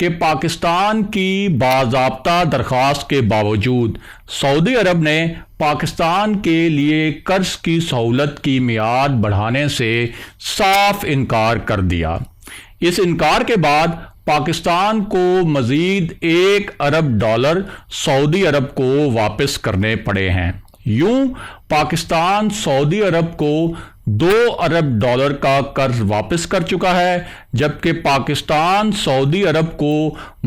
کہ پاکستان کی باضابطہ درخواست کے باوجود سعودی عرب نے پاکستان کے لیے قرض کی سہولت کی میعاد بڑھانے سے صاف انکار کر دیا۔ اس انکار کے بعد پاکستان کو مزید $1 ارب سعودی عرب کو واپس کرنے پڑے ہیں۔ یوں پاکستان سعودی عرب کو $2 ارب کا قرض واپس کر چکا ہے، جبکہ پاکستان سعودی عرب کو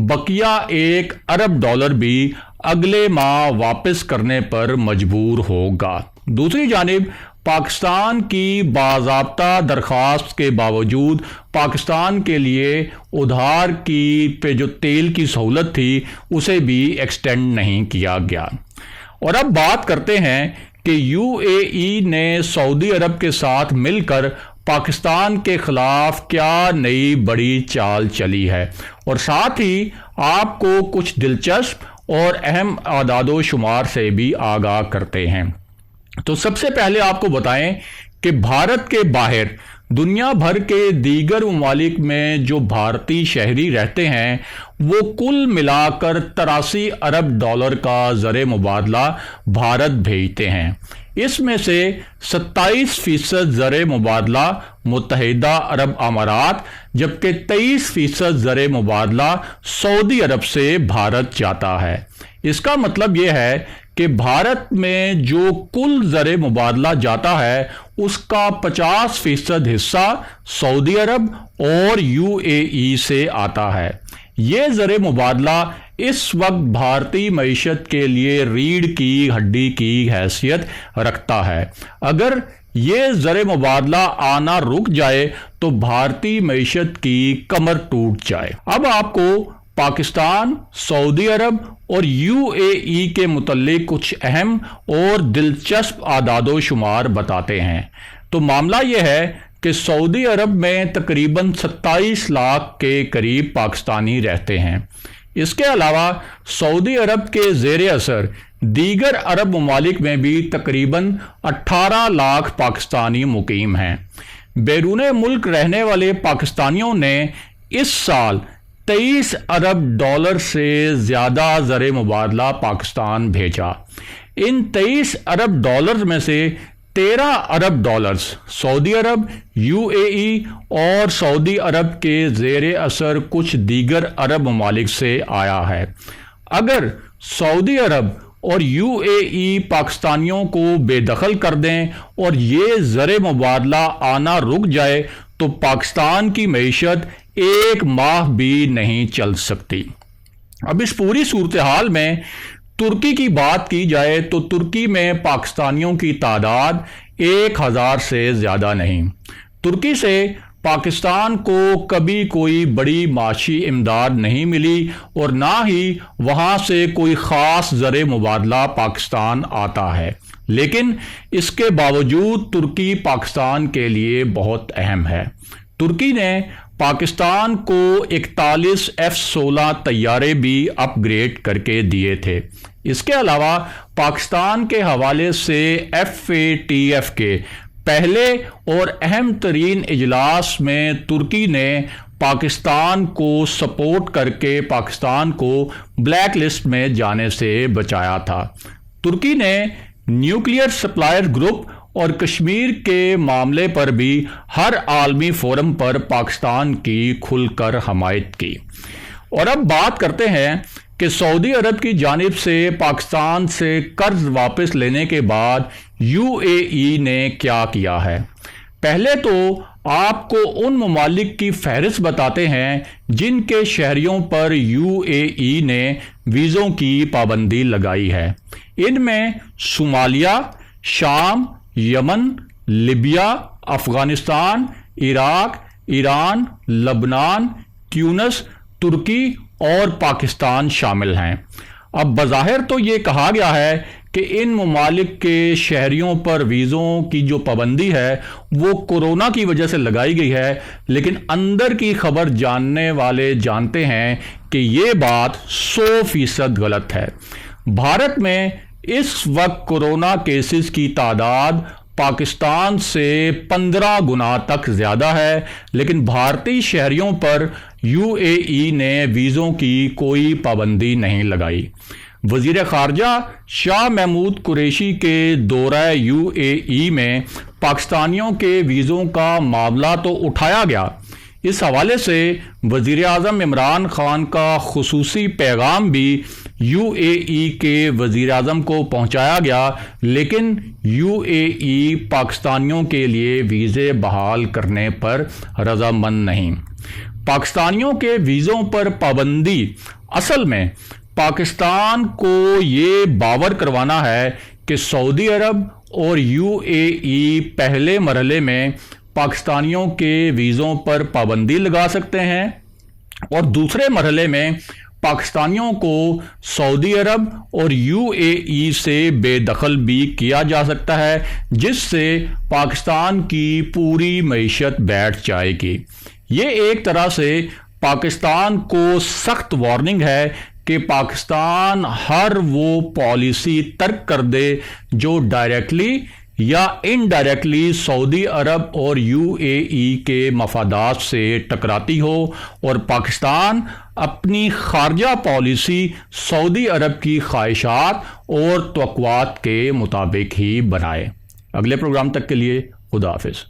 بقیہ $1 ارب بھی اگلے ماہ واپس کرنے پر مجبور ہوگا۔ دوسری جانب پاکستان کی باضابطہ درخواست کے باوجود پاکستان کے لیے ادھار کی پہ جو تیل کی سہولت تھی اسے بھی ایکسٹینڈ نہیں کیا گیا۔ اور اب بات کرتے ہیں کہ UAE نے سعودی عرب کے ساتھ مل کر پاکستان کے خلاف کیا نئی بڑی چال چلی ہے، اور ساتھ ہی آپ کو کچھ دلچسپ اور اہم اعداد و شمار سے بھی آگاہ کرتے ہیں۔ تو سب سے پہلے آپ کو بتائیں کہ بھارت کے باہر دنیا بھر کے دیگر ممالک میں جو بھارتی شہری رہتے ہیں وہ کل ملا کر $83 ارب کا زر مبادلہ بھارت بھیجتے ہیں۔ اس میں سے 27% زر مبادلہ متحدہ عرب امارات، جبکہ 23% زر مبادلہ سعودی عرب سے بھارت جاتا ہے۔ اس کا مطلب یہ ہے کہ بھارت میں جو کل زر مبادلہ جاتا ہے اس کا 50% حصہ سعودی عرب اور UAE سے آتا ہے۔ یہ زر مبادلہ اس وقت بھارتی معیشت کے لیے ریڑھ کی ہڈی کی حیثیت رکھتا ہے۔ اگر یہ زر مبادلہ آنا رک جائے تو بھارتی معیشت کی کمر ٹوٹ جائے۔ اب آپ کو پاکستان، سعودی عرب اور UAE کے متعلق کچھ اہم اور دلچسپ اعداد و شمار بتاتے ہیں۔ تو معاملہ یہ ہے کہ سعودی عرب میں تقریباً 27 لاکھ کے قریب پاکستانی رہتے ہیں۔ اس کے علاوہ سعودی عرب کے زیر اثر دیگر عرب ممالک میں بھی تقریباً 18 لاکھ پاکستانی مقیم ہیں۔ بیرون ملک رہنے والے پاکستانیوں نے اس سال $23 ارب سے زیادہ زر مبادلہ پاکستان بھیجا۔ ان $23 ارب میں سے $13 ارب سعودی عرب، UAE اور سعودی عرب کے زیر اثر کچھ دیگر عرب ممالک سے آیا ہے۔ اگر سعودی عرب اور UAE پاکستانیوں کو بے دخل کر دیں اور یہ زر مبادلہ آنا رک جائے تو پاکستان کی معیشت ایک ماہ بھی نہیں چل سکتی۔ اب اس پوری صورتحال میں ترکی کی بات کی جائے تو ترکی میں پاکستانیوں کی تعداد 1000 سے زیادہ نہیں۔ ترکی سے پاکستان کو کبھی کوئی بڑی معاشی امداد نہیں ملی اور نہ ہی وہاں سے کوئی خاص زر مبادلہ پاکستان آتا ہے، لیکن اس کے باوجود ترکی پاکستان کے لیے بہت اہم ہے۔ ترکی نے پاکستان کو 41 F-16 طیارے بھی اپ گریڈ کر کے دیے تھے۔ اس کے علاوہ پاکستان کے حوالے سے FATF کے پہلے اور اہم ترین اجلاس میں ترکی نے پاکستان کو سپورٹ کر کے پاکستان کو بلیک لسٹ میں جانے سے بچایا تھا۔ ترکی نے نیوکلیئر سپلائر گروپ اور کشمیر کے معاملے پر بھی ہر عالمی فورم پر پاکستان کی کھل کر حمایت کی۔ اور اب بات کرتے ہیں کہ سعودی عرب کی جانب سے پاکستان سے قرض واپس لینے کے بعد UAE نے کیا کیا ہے۔ پہلے تو آپ کو ان ممالک کی فہرست بتاتے ہیں جن کے شہریوں پر UAE نے ویزوں کی پابندی لگائی ہے۔ ان میں صومالیہ، شام، یمن، لیبیا، افغانستان، عراق، ایران، لبنان، تیونس، ترکی اور پاکستان شامل ہیں۔ اب بظاہر تو یہ کہا گیا ہے کہ ان ممالک کے شہریوں پر ویزوں کی جو پابندی ہے وہ کورونا کی وجہ سے لگائی گئی ہے، لیکن اندر کی خبر جاننے والے جانتے ہیں کہ یہ بات 100% غلط ہے۔ بھارت میں اس وقت کورونا کیسز کی تعداد پاکستان سے 15 گنا تک زیادہ ہے، لیکن بھارتی شہریوں پر یو اے ای نے ویزوں کی کوئی پابندی نہیں لگائی۔ وزیر خارجہ شاہ محمود قریشی کے دورہ یو اے ای میں پاکستانیوں کے ویزوں کا معاملہ تو اٹھایا گیا۔ اس حوالے سے وزیر اعظم عمران خان کا خصوصی پیغام بھی یو اے ای کے وزیر اعظم کو پہنچایا گیا، لیکن یو اے ای پاکستانیوں کے لیے ویزے بحال کرنے پر رضامند نہیں۔ پاکستانیوں کے ویزوں پر پابندی اصل میں پاکستان کو یہ باور کروانا ہے کہ سعودی عرب اور یو اے ای پہلے مرحلے میں پاکستانیوں کے ویزوں پر پابندی لگا سکتے ہیں، اور دوسرے مرحلے میں پاکستانیوں کو سعودی عرب اور یو اے ای سے بے دخل بھی کیا جا سکتا ہے، جس سے پاکستان کی پوری معیشت بیٹھ جائے گی۔ یہ ایک طرح سے پاکستان کو سخت وارننگ ہے کہ پاکستان ہر وہ پالیسی ترک کر دے جو ڈائریکٹلی یا انڈائریکٹلی سعودی عرب اور یو اے ای کے مفادات سے ٹکراتی ہو، اور پاکستان اپنی خارجہ پالیسی سعودی عرب کی خواہشات اور توقعات کے مطابق ہی بنائے۔ اگلے پروگرام تک کے لیے خدا حافظ۔